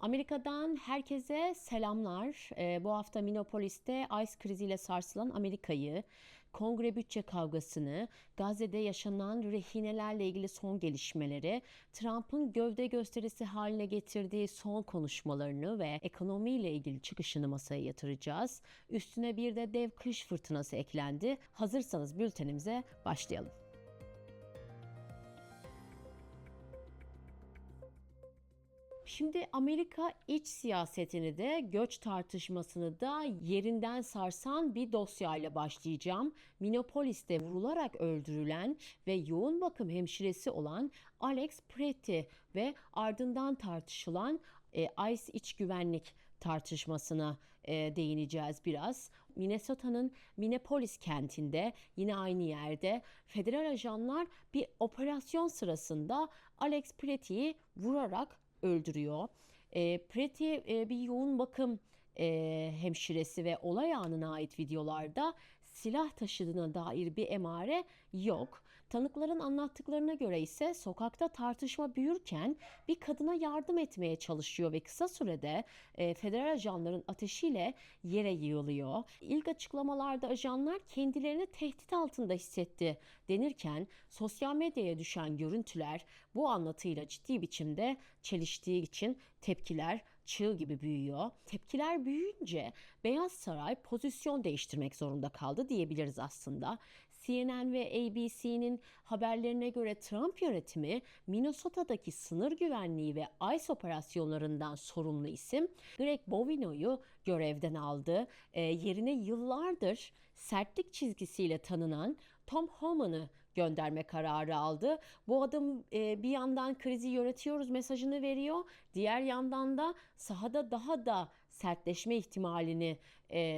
Amerika'dan herkese selamlar. Bu hafta Minneapolis'te ICE kriziyle sarsılan Amerika'yı, Kongre bütçe kavgasını, Gazze'de yaşanan rehinelerle ilgili son gelişmeleri, Trump'ın gövde gösterisi haline getirdiği son konuşmalarını ve ekonomiyle ilgili çıkışını masaya yatıracağız. Üstüne bir de dev kış fırtınası eklendi. Hazırsanız bültenimize başlayalım. Şimdi Amerika iç siyasetini de göç tartışmasını da yerinden sarsan bir dosyayla başlayacağım. Minneapolis'te vurularak öldürülen ve yoğun bakım hemşiresi olan Alex Pretty ve ardından tartışılan ICE iç güvenlik tartışmasına değineceğiz biraz. Minnesota'nın Minneapolis kentinde yine aynı yerde federal ajanlar bir operasyon sırasında Alex Pretty'yi vurarak öldürüyor. Pretty bir yoğun bakım hemşiresi ve olay anına ait videolarda silah taşıdığına dair bir emare yok. Tanıkların anlattıklarına göre ise sokakta tartışma büyürken bir kadına yardım etmeye çalışıyor ve kısa sürede federal ajanların ateşiyle yere yığılıyor. İlk açıklamalarda ajanlar kendilerini tehdit altında hissetti denirken sosyal medyaya düşen görüntüler bu anlatıyla ciddi biçimde çeliştiği için tepkiler çığ gibi büyüyor. Tepkiler büyüyünce Beyaz Saray pozisyon değiştirmek zorunda kaldı diyebiliriz aslında. CNN ve ABC'nin haberlerine göre Trump yönetimi Minnesota'daki sınır güvenliği ve ICE operasyonlarından sorumlu isim Greg Bovino'yu görevden aldı. Yerine yıllardır sertlik çizgisiyle tanınan Tom Homan'ı gönderme kararı aldı. Bu adam bir yandan krizi yönetiyoruz mesajını veriyor. Diğer yandan da sahada daha da sertleşme ihtimalini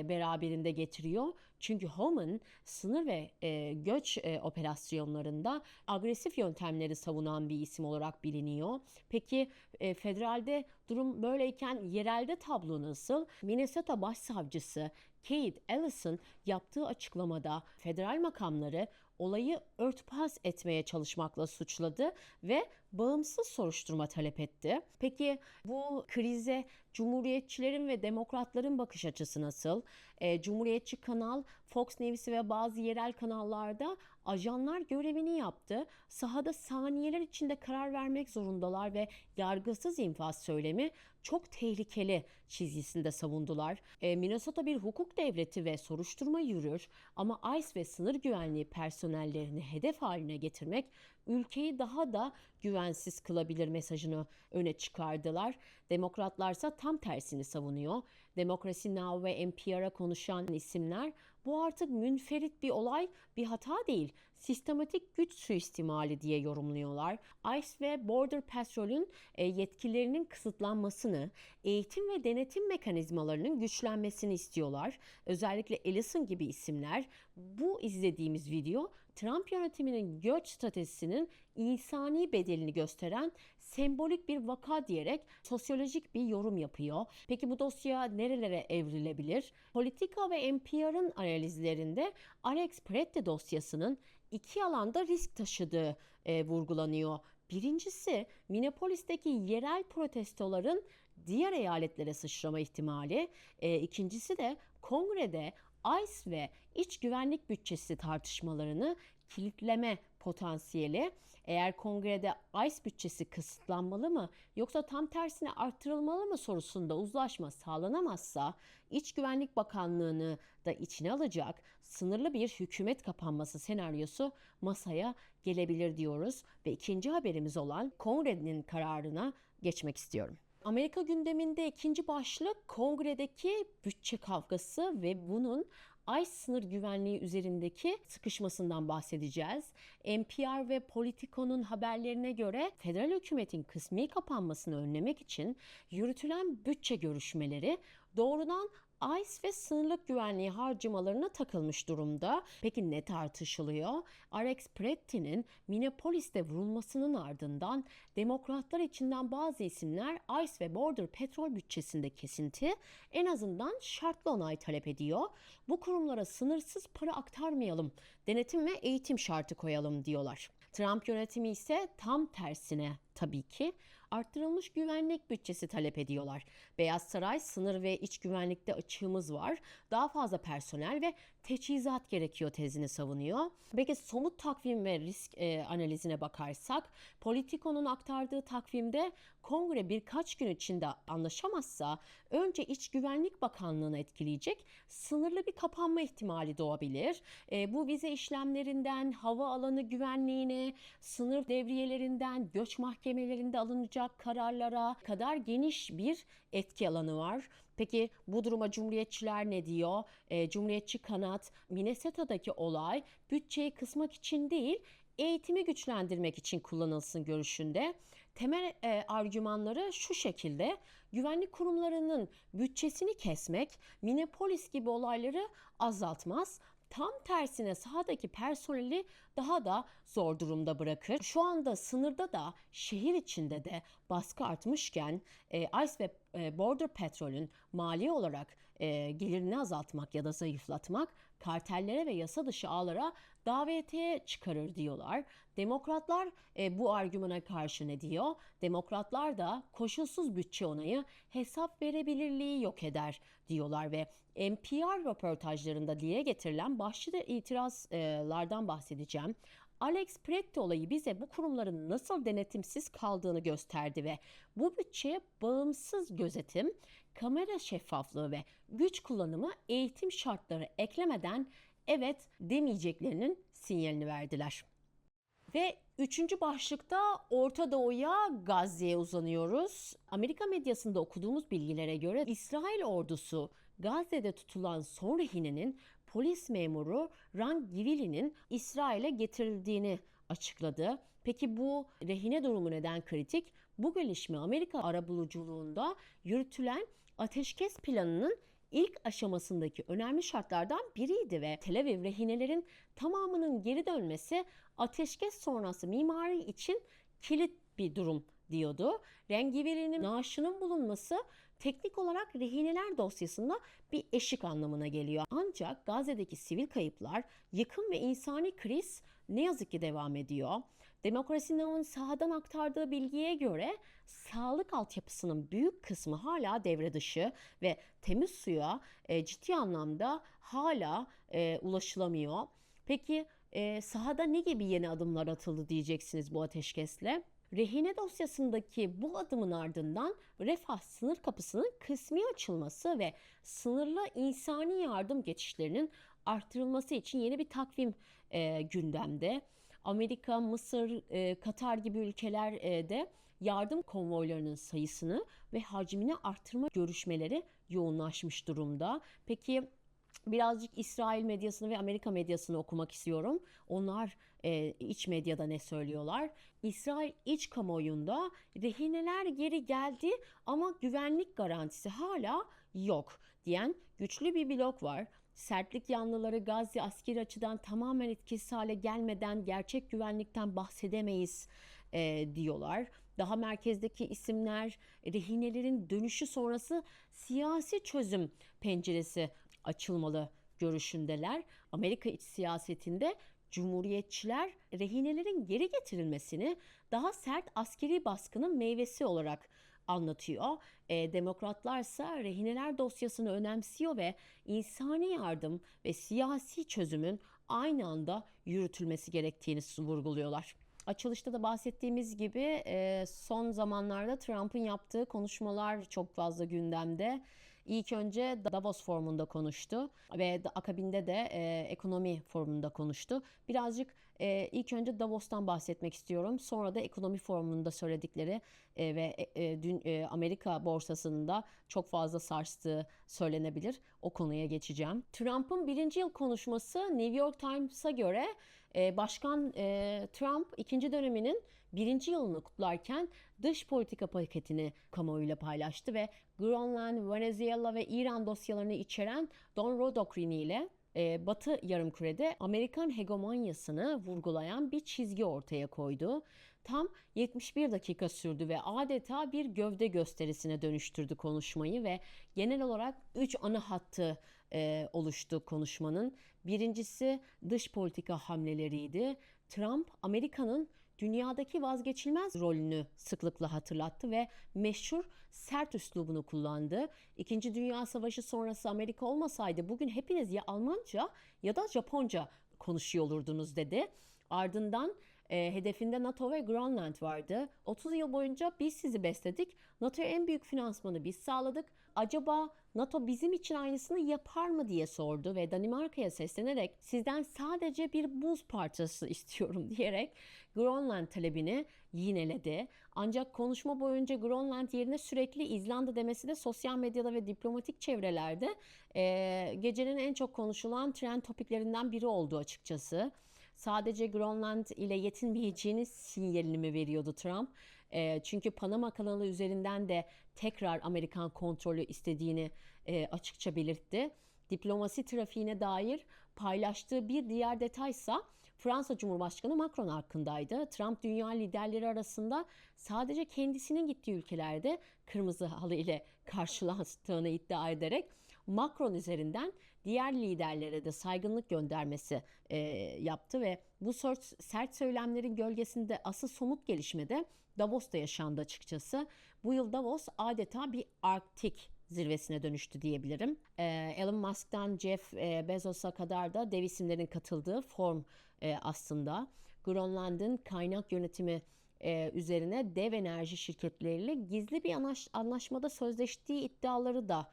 beraberinde getiriyor. Çünkü Homan sınır ve göç operasyonlarında agresif yöntemleri savunan bir isim olarak biliniyor. Peki federalde durum böyleyken yerelde tablo nasıl? Minnesota Başsavcısı Keith Ellison yaptığı açıklamada federal makamları olayı örtbas etmeye çalışmakla suçladı ve bağımsız soruşturma talep etti. Peki bu krize Cumhuriyetçilerin ve Demokratların bakış açısı nasıl? Cumhuriyetçi kanal Fox News ve bazı yerel kanallarda ajanlar görevini yaptı. Sahada saniyeler içinde karar vermek zorundalar ve yargısız infaz söylemi çok tehlikeli çizgisinde savundular. Minnesota bir hukuk devleti ve soruşturma yürür ama ICE ve sınır güvenliği personellerini hedef haline getirmek ülkeyi daha da güvensiz kılabilir mesajını öne çıkardılar. Demokratlarsa tam tersini savunuyor. Democracy Now! Ve NPR'a konuşan isimler bu artık münferit bir olay, bir hata değil, sistematik güç suistimali diye yorumluyorlar. ICE ve Border Patrol'ün yetkilerinin kısıtlanmasını, eğitim ve denetim mekanizmalarının güçlenmesini istiyorlar. Özellikle Ellison gibi isimler bu izlediğimiz video Trump yönetiminin göç stratejisinin insani bedelini gösteren sembolik bir vaka diyerek sosyolojik bir yorum yapıyor. Peki bu dosya nerelere evrilebilir? Politika ve NPR'ın analizlerinde Alex Pretty dosyasının iki alanda risk taşıdığı vurgulanıyor. Birincisi Minneapolis'teki yerel protestoların diğer eyaletlere sıçrama ihtimali. İkincisi de Kongrede ICE ve iç güvenlik bütçesi tartışmalarını kilitleme potansiyeli. Eğer kongrede ICE bütçesi kısıtlanmalı mı yoksa tam tersine arttırılmalı mı sorusunda uzlaşma sağlanamazsa İç Güvenlik Bakanlığı'nı da içine alacak sınırlı bir hükümet kapanması senaryosu masaya gelebilir diyoruz ve ikinci haberimiz olan kongrenin kararına geçmek istiyorum. Amerika gündeminde ikinci başlık kongredeki bütçe kavgası ve bunun ICE sınır güvenliği üzerindeki sıkışmasından bahsedeceğiz. NPR ve Politico'nun haberlerine göre federal hükümetin kısmi kapanmasını önlemek için yürütülen bütçe görüşmeleri doğrudan ICE ve sınırlık güvenliği harcamalarına takılmış durumda. Peki ne tartışılıyor? Alex Pretty'nin Minneapolis'te vurulmasının ardından demokratlar içinden bazı isimler ICE ve Border Patrol bütçesinde kesinti, en azından şartlı onay talep ediyor. Bu kurumlara sınırsız para aktarmayalım, denetim ve eğitim şartı koyalım diyorlar. Trump yönetimi ise tam tersine tabii ki Arttırılmış güvenlik bütçesi talep ediyorlar. Beyaz Saray, sınır ve iç güvenlikte açığımız var, daha fazla personel ve teçhizat gerekiyor tezini savunuyor. Peki somut takvim ve risk analizine bakarsak, Politico'nun aktardığı takvimde Kongre birkaç gün içinde anlaşamazsa önce İç Güvenlik Bakanlığı'nı etkileyecek sınırlı bir kapanma ihtimali doğabilir. Bu vize işlemlerinden hava alanı güvenliğine, sınır devriyelerinden göç mahkemelerinde alınacak kararlara kadar geniş bir etki alanı var. Peki bu duruma Cumhuriyetçiler ne diyor? Cumhuriyetçi kanat, Minnesota'daki olay bütçeyi kısmak için değil, eğitimi güçlendirmek için kullanılsın görüşünde. Temel argümanları şu şekilde: güvenlik kurumlarının bütçesini kesmek Minneapolis gibi olayları azaltmaz. Tam tersine sahadaki personeli daha da zor durumda bırakır. Şu anda sınırda da şehir içinde de baskı artmışken ICE ve Border Patrol'ün mali olarak gelirini azaltmak ya da zayıflatmak kartellere ve yasa dışı ağlara davetiye çıkarır diyorlar. Demokratlar bu argümana karşı ne diyor? Demokratlar da koşulsuz bütçe onayı hesap verebilirliği yok eder diyorlar ve NPR röportajlarında dile getirilen başlıca itirazlardan bahsedeceğim. Alex Pretti olayı bize bu kurumların nasıl denetimsiz kaldığını gösterdi ve bu bütçeye bağımsız gözetim, kamera şeffaflığı ve güç kullanımı eğitim şartları eklemeden evet demeyeceklerinin sinyalini verdiler. Ve üçüncü başlıkta Orta Doğu'ya, Gazze'ye uzanıyoruz. Amerika medyasında okuduğumuz bilgilere göre İsrail ordusu Gazze'de tutulan son rehinenin polis memuru Ran Givili'nin İsrail'e getirildiğini açıkladı. Peki bu rehine durumu neden kritik? Bu gelişme Amerika arabuluculuğunda yürütülen ateşkes planının ilk aşamasındaki önemli şartlardan biriydi ve Tel Aviv rehinelerin tamamının geri dönmesi ateşkes sonrası mimari için kilit bir durum diyordu. Rengiveli'nin naaşının bulunması teknik olarak rehineler dosyasında bir eşik anlamına geliyor. Ancak Gazze'deki sivil kayıplar, yıkım ve insani kriz ne yazık ki devam ediyor. Demokrasi Now'ın sahadan aktardığı bilgiye göre sağlık altyapısının büyük kısmı hala devre dışı ve temiz suya ciddi anlamda hala ulaşılamıyor. Peki sahada ne gibi yeni adımlar atıldı diyeceksiniz bu ateşkesle? Rehine dosyasındaki bu adımın ardından Refah sınır kapısının kısmi açılması ve sınırlı insani yardım geçişlerinin artırılması için yeni bir takvim gündemde. Amerika, Mısır, Katar gibi ülkeler de yardım konvoylarının sayısını ve hacmini arttırma görüşmeleri yoğunlaşmış durumda. Peki birazcık İsrail medyasını ve Amerika medyasını okumak istiyorum. Onlar iç medyada ne söylüyorlar? İsrail iç kamuoyunda rehineler geri geldi ama güvenlik garantisi hala yok diyen güçlü bir blok var. Sertlik yanlıları Gazze askeri açıdan tamamen etkisiz hale gelmeden gerçek güvenlikten bahsedemeyiz diyorlar. Daha merkezdeki isimler rehinelerin dönüşü sonrası siyasi çözüm penceresi açılmalı görüşündeler. Amerika iç siyasetinde Cumhuriyetçiler rehinelerin geri getirilmesini daha sert askeri baskının meyvesi olarak anlatıyor. Demokratlarsa rehineler dosyasını önemsiyor ve insani yardım ve siyasi çözümün aynı anda yürütülmesi gerektiğini vurguluyorlar. Açılışta da bahsettiğimiz gibi son zamanlarda Trump'ın yaptığı konuşmalar çok fazla gündemde. İlk önce Davos Forumu'nda konuştu ve akabinde de ekonomi forumunda konuştu. Birazcık ilk önce Davos'tan bahsetmek istiyorum. Sonra da ekonomi forumunda söyledikleri ve dün Amerika borsasında çok fazla sarstığı söylenebilir. O konuya geçeceğim. Trump'ın birinci yıl konuşması New York Times'a göre Başkan Trump ikinci döneminin birinci yılını kutlarken dış politika paketini kamuoyuyla paylaştı ve Grönland, Venezuela ve İran dosyalarını içeren Monroe Doktrini ile Batı Yarımküre'de Amerikan hegemonyasını vurgulayan bir çizgi ortaya koydu. Tam 71 dakika sürdü ve adeta bir gövde gösterisine dönüştürdü konuşmayı ve genel olarak 3 ana hattı oluştu konuşmanın. Birincisi dış politika hamleleriydi. Trump, Amerika'nın dünyadaki vazgeçilmez rolünü sıklıkla hatırlattı ve meşhur sert üslubunu kullandı. İkinci Dünya Savaşı sonrası Amerika olmasaydı bugün hepiniz ya Almanca ya da Japonca konuşuyor olurdunuz dedi. Ardından hedefinde NATO ve Grönland vardı. 30 yıl boyunca biz sizi besledik. NATO'ya en büyük finansmanı biz sağladık. Acaba NATO bizim için aynısını yapar mı diye sordu ve Danimarka'ya seslenerek sizden sadece bir buz parçası istiyorum diyerek Grönland talebini yineledi. Ancak konuşma boyunca Grönland yerine sürekli İzlanda demesi de sosyal medyada ve diplomatik çevrelerde gecenin en çok konuşulan trend topiklerinden biri oldu açıkçası. Sadece Grönland ile yetinmeyeceğini sinyalini mi veriyordu Trump? Çünkü Panama kanalı üzerinden de tekrar Amerikan kontrolü istediğini açıkça belirtti. Diplomasi trafiğine dair paylaştığı bir diğer detaysa Fransa Cumhurbaşkanı Macron hakkındaydı. Trump dünya liderleri arasında sadece kendisinin gittiği ülkelerde kırmızı halı ile karşılaştığını iddia ederek Macron üzerinden diğer liderlere de saygınlık göndermesi yaptı ve bu sert söylemlerin gölgesinde asıl somut gelişme de Davos'ta yaşandı açıkçası. Bu yıl Davos adeta bir Arktik zirvesine dönüştü diyebilirim. Elon Musk'tan Jeff Bezos'a kadar da dev isimlerin katıldığı form aslında. Grönland'ın kaynak yönetimi üzerine dev enerji şirketleriyle gizli bir anlaşmada sözleştiği iddiaları da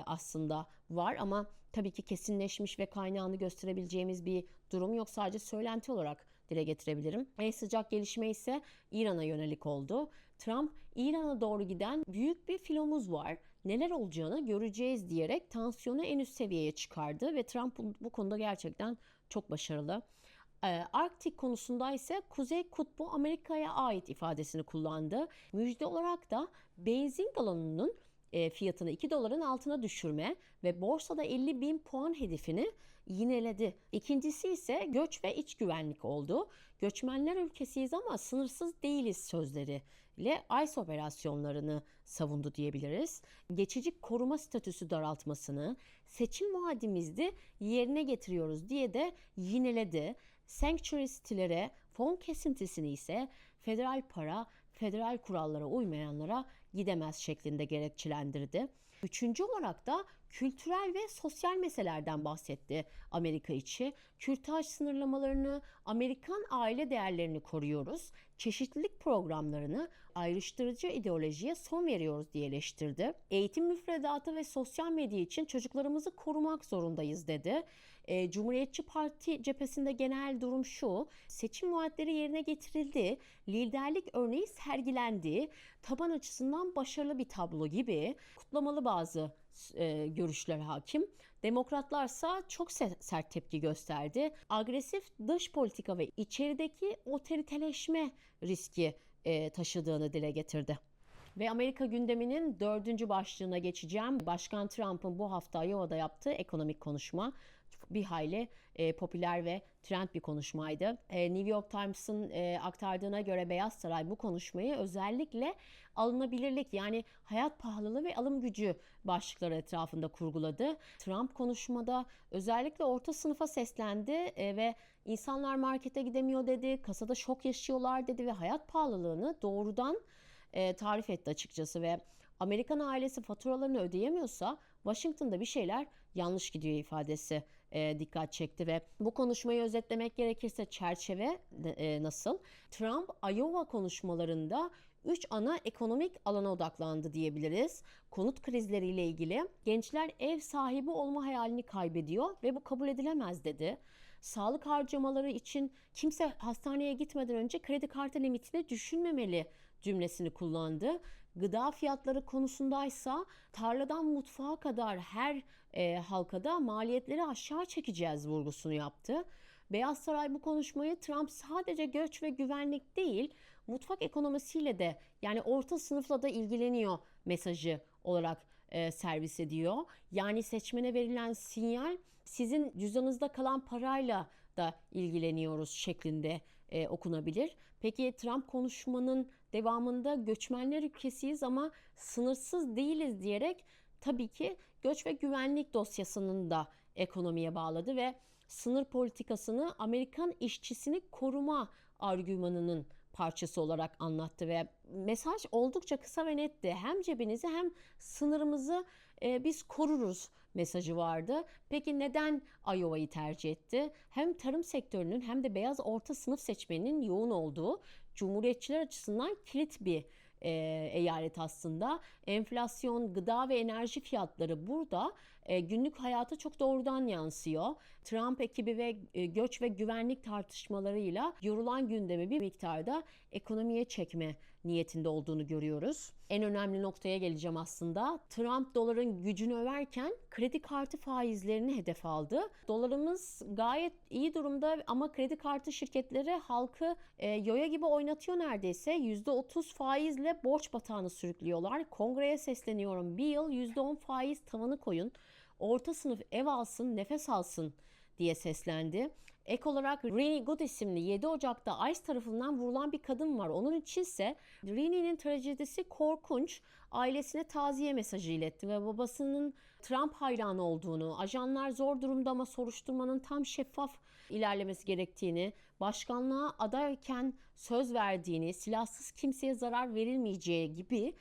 aslında var ama tabii ki kesinleşmiş ve kaynağını gösterebileceğimiz bir durum yok. Sadece söylenti olarak dile getirebilirim. En sıcak gelişme ise İran'a yönelik oldu. Trump, İran'a doğru giden büyük bir filomuz var. Neler olacağını göreceğiz diyerek tansiyonu en üst seviyeye çıkardı ve Trump bu konuda gerçekten çok başarılı. Arktik konusunda ise Kuzey Kutbu Amerika'ya ait ifadesini kullandı. Müjde olarak da benzin galonunun fiyatını 2 doların altına düşürme ve borsada 50.000 puan hedefini yineledi. İkincisi ise göç ve iç güvenlik oldu. Göçmenler ülkesiyiz ama sınırsız değiliz sözleriyle ICE operasyonlarını savundu diyebiliriz. Geçici koruma statüsü daraltmasını seçim vaadimizde yerine getiriyoruz diye de yineledi. Sanctuary City'lere fon kesintisini ise federal para, federal kurallara uymayanlara gidemez şeklinde gerekçelendirdi. Üçüncü olarak da kültürel ve sosyal meselelerden bahsetti Amerika içi. Kürtaj sınırlamalarını, Amerikan aile değerlerini koruyoruz. Çeşitlilik programlarını, ayrıştırıcı ideolojiye son veriyoruz diye eleştirdi. Eğitim müfredatı ve sosyal medya için çocuklarımızı korumak zorundayız dedi. Cumhuriyetçi Parti cephesinde genel durum şu: seçim vaatleri yerine getirildi, liderlik örneği sergilendi, taban açısından başarılı bir tablo gibi kutlamalı bazı görüşler hakim. Demokratlarsa çok sert tepki gösterdi. Agresif dış politika ve içerideki otoriteleşme riski taşıdığını dile getirdi. Ve Amerika gündeminin 4. başlığına geçeceğim. Başkan Trump'ın bu hafta Iowa'da yaptığı ekonomik konuşma bir hayli popüler ve trend bir konuşmaydı. New York Times'ın aktardığına göre Beyaz Saray bu konuşmayı özellikle alınabilirlik, yani hayat pahalılığı ve alım gücü başlıkları etrafında kurguladı. Trump konuşmada özellikle orta sınıfa seslendi ve insanlar markete gidemiyor dedi, kasada şok yaşıyorlar dedi ve hayat pahalılığını doğrudan tarif etti açıkçası ve Amerikan ailesi faturalarını ödeyemiyorsa Washington'da bir şeyler yanlış gidiyor ifadesi dikkat çekti ve bu konuşmayı özetlemek gerekirse çerçeve nasıl? Trump Iowa konuşmalarında 3 ana ekonomik alana odaklandı diyebiliriz. Konut krizleriyle ilgili gençler ev sahibi olma hayalini kaybediyor ve bu kabul edilemez dedi. Sağlık harcamaları için kimse hastaneye gitmeden önce kredi kartı limitini düşünmemeli cümlesini kullandı. Gıda fiyatları konusundaysa tarladan mutfağa kadar her halkada maliyetleri aşağı çekeceğiz vurgusunu yaptı. Beyaz Saray bu konuşmayı Trump sadece göç ve güvenlik değil, mutfak ekonomisiyle de, yani orta sınıfla da ilgileniyor mesajı olarak servis ediyor. Yani seçmene verilen sinyal sizin cüzdanınızda kalan parayla da ilgileniyoruz şeklinde okunabilir. Peki Trump konuşmanın devamında göçmenler ülkesiyiz ama sınırsız değiliz diyerek tabii ki göç ve güvenlik dosyasının da ekonomiye bağladı ve sınır politikasını Amerikan işçisini koruma argümanının parçası olarak anlattı ve mesaj oldukça kısa ve netti. Hem cebinizi hem sınırımızı biz koruruz mesajı vardı. Peki neden Iowa'yı tercih etti? Hem tarım sektörünün hem de beyaz orta sınıf seçmeninin yoğun olduğu, Cumhuriyetçiler açısından kilit bir eyalet aslında. Enflasyon, gıda ve enerji fiyatları burada günlük hayata çok doğrudan yansıyor. Trump ekibi ve göç ve güvenlik tartışmalarıyla yorulan gündemi bir miktarda ekonomiye çekme niyetinde olduğunu görüyoruz. En önemli noktaya geleceğim aslında. Trump doların gücünü överken kredi kartı faizlerini hedef aldı. Dolarımız gayet iyi durumda ama kredi kartı şirketleri halkı yoya gibi oynatıyor neredeyse. %30 faizle borç batağını sürüklüyorlar. Kongreye sesleniyorum. Bir yıl %10 faiz tavanı koyun. Orta sınıf ev alsın, nefes alsın diye seslendi. Ek olarak Rini Good isimli 7 Ocak'ta ICE tarafından vurulan bir kadın var. Onun içinse Rini'nin trajedisi korkunç. Ailesine taziye mesajı iletti ve babasının Trump hayranı olduğunu, ajanlar zor durumda ama soruşturmanın tam şeffaf ilerlemesi gerektiğini, başkanlığa adayken söz verdiğini, silahsız kimseye zarar verilmeyeceği gibi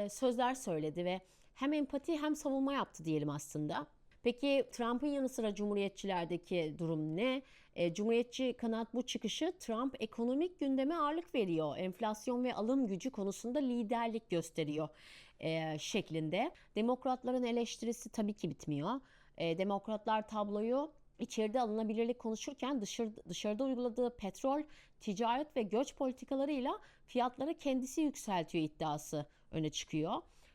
sözler söyledi ve hem empati hem savunma yaptı diyelim aslında. Peki Trump'ın yanı sıra Cumhuriyetçilerdeki durum ne? Cumhuriyetçi kanat bu çıkışı Trump ekonomik gündeme ağırlık veriyor. Enflasyon ve alım gücü konusunda liderlik gösteriyor şeklinde. Demokratların eleştirisi tabii ki bitmiyor. Demokratlar tabloyu içeride alınabilirlik konuşurken dışarıda uyguladığı petrol, ticaret ve göç politikalarıyla fiyatları kendisi yükseltiyor iddiası öne çıkıyor.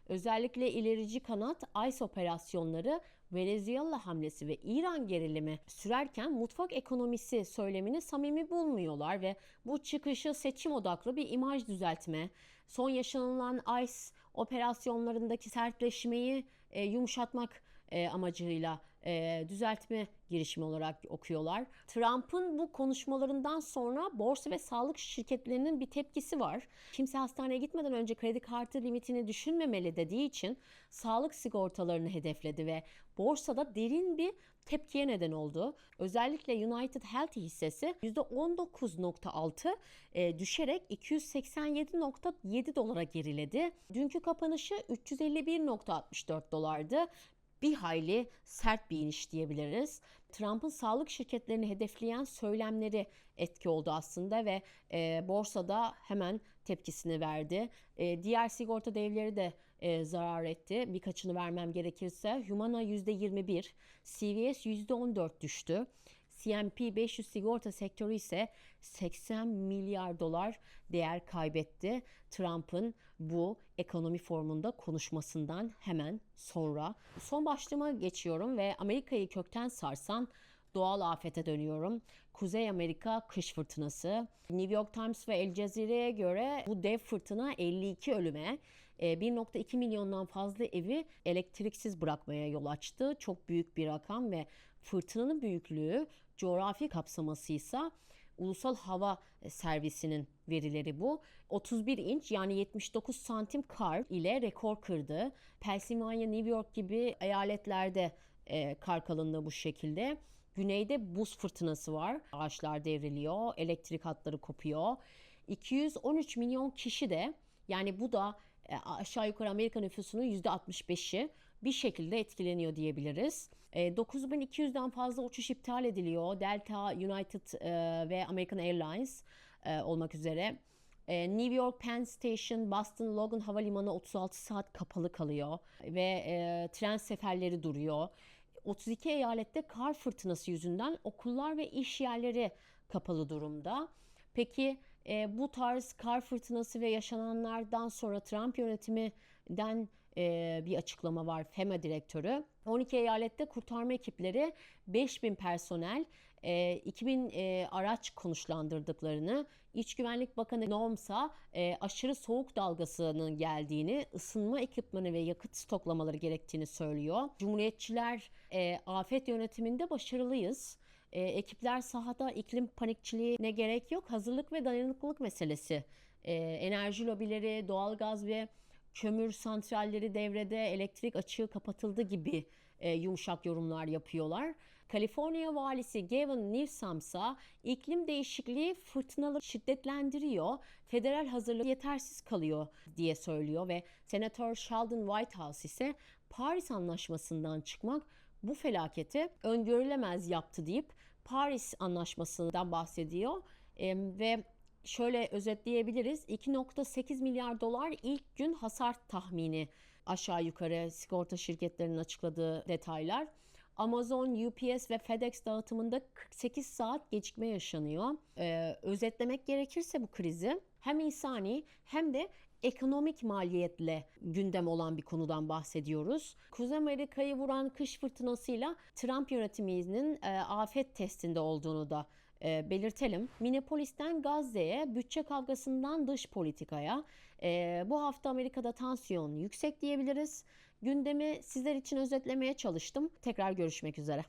Özellikle ilerici kanat ICE operasyonları, Venezuela hamlesi ve İran gerilimi sürerken mutfak ekonomisi söylemini samimi bulmuyorlar ve bu çıkışı seçim odaklı bir imaj düzeltme, son yaşanılan ICE operasyonlarındaki sertleşmeyi yumuşatmak amacıyla düzeltme girişimi olarak okuyorlar. Trump'ın bu konuşmalarından sonra borsa ve sağlık şirketlerinin bir tepkisi var. Kimse hastaneye gitmeden önce kredi kartı limitini düşünmemeli dediği için sağlık sigortalarını hedefledi ve borsada derin bir tepkiye neden oldu. Özellikle United Health hissesi %19.6 düşerek 287.7 dolara geriledi. Dünkü kapanışı 351.64 dolardı. Bir hayli sert bir iniş diyebiliriz. Trump'ın sağlık şirketlerini hedefleyen söylemleri etki oldu aslında ve borsada hemen tepkisini verdi. Diğer sigorta devleri de zarar etti. Birkaçını vermem gerekirse Humana %21, CVS %14 düştü. S&P 500 sigorta sektörü ise 80 milyar dolar değer kaybetti. Trump'ın bu ekonomi forumunda konuşmasından hemen sonra. Son başlığıma geçiyorum ve Amerika'yı kökten sarsan doğal afete dönüyorum. Kuzey Amerika kış fırtınası. New York Times ve El Cezire'ye göre bu dev fırtına 52 ölüme, 1.2 milyondan fazla evi elektriksiz bırakmaya yol açtı. Çok büyük bir rakam ve fırtınanın büyüklüğü, coğrafi kapsaması ise Ulusal Hava Servisi'nin verileri bu. 31 inç yani 79 santim kar ile rekor kırdı. Pennsylvania, New York gibi eyaletlerde kar kalınlığı bu şekilde. Güneyde buz fırtınası var. Ağaçlar devriliyor, elektrik hatları kopuyor. 213 milyon kişi de, yani bu da aşağı yukarı Amerika nüfusunun %65'i bir şekilde etkileniyor diyebiliriz. 9200'den fazla uçuş iptal ediliyor. Delta, United ve American Airlines olmak üzere. New York Penn Station, Boston Logan Havalimanı 36 saat kapalı kalıyor ve tren seferleri duruyor. 32 eyalette kar fırtınası yüzünden okullar ve iş yerleri kapalı durumda. Peki bu tarz kar fırtınası ve yaşananlardan sonra Trump yönetiminden bir açıklama var FEMA direktörü. 12 eyalette kurtarma ekipleri 5000 personel, 2000 araç konuşlandırdıklarını, İç Güvenlik Bakanı Noam'sa aşırı soğuk dalgasının geldiğini, ısınma ekipmanı ve yakıt stoklamaları gerektiğini söylüyor. Cumhuriyetçiler afet yönetiminde başarılıyız. Ekipler sahada, iklim panikçiliğine gerek yok. Hazırlık ve dayanıklılık meselesi. Enerji lobileri, doğalgaz ve kömür santralleri devrede, elektrik açığı kapatıldı gibi yumuşak yorumlar yapıyorlar. Kaliforniya valisi Gavin Newsom ise iklim değişikliği fırtınaları şiddetlendiriyor, federal hazırlık yetersiz kalıyor diye söylüyor ve Senatör Sheldon Whitehouse ise Paris Anlaşması'ndan çıkmak bu felaketi öngörülemez yaptı deyip Paris Anlaşması'ndan bahsediyor. Ve şöyle özetleyebiliriz. 2,8 milyar dolar ilk gün hasar tahmini, aşağı yukarı sigorta şirketlerinin açıkladığı detaylar. Amazon, UPS ve FedEx dağıtımında 48 saat gecikme yaşanıyor. Özetlemek gerekirse bu krizi hem insani hem de ekonomik maliyetle gündem olan bir konudan bahsediyoruz. Kuzey Amerika'yı vuran kış fırtınasıyla Trump yönetiminin afet testinde olduğunu da belirtelim. Minneapolis'ten Gazze'ye, bütçe kavgasından dış politikaya. Bu hafta Amerika'da tansiyon yüksek diyebiliriz. Gündemi sizler için özetlemeye çalıştım. Tekrar görüşmek üzere.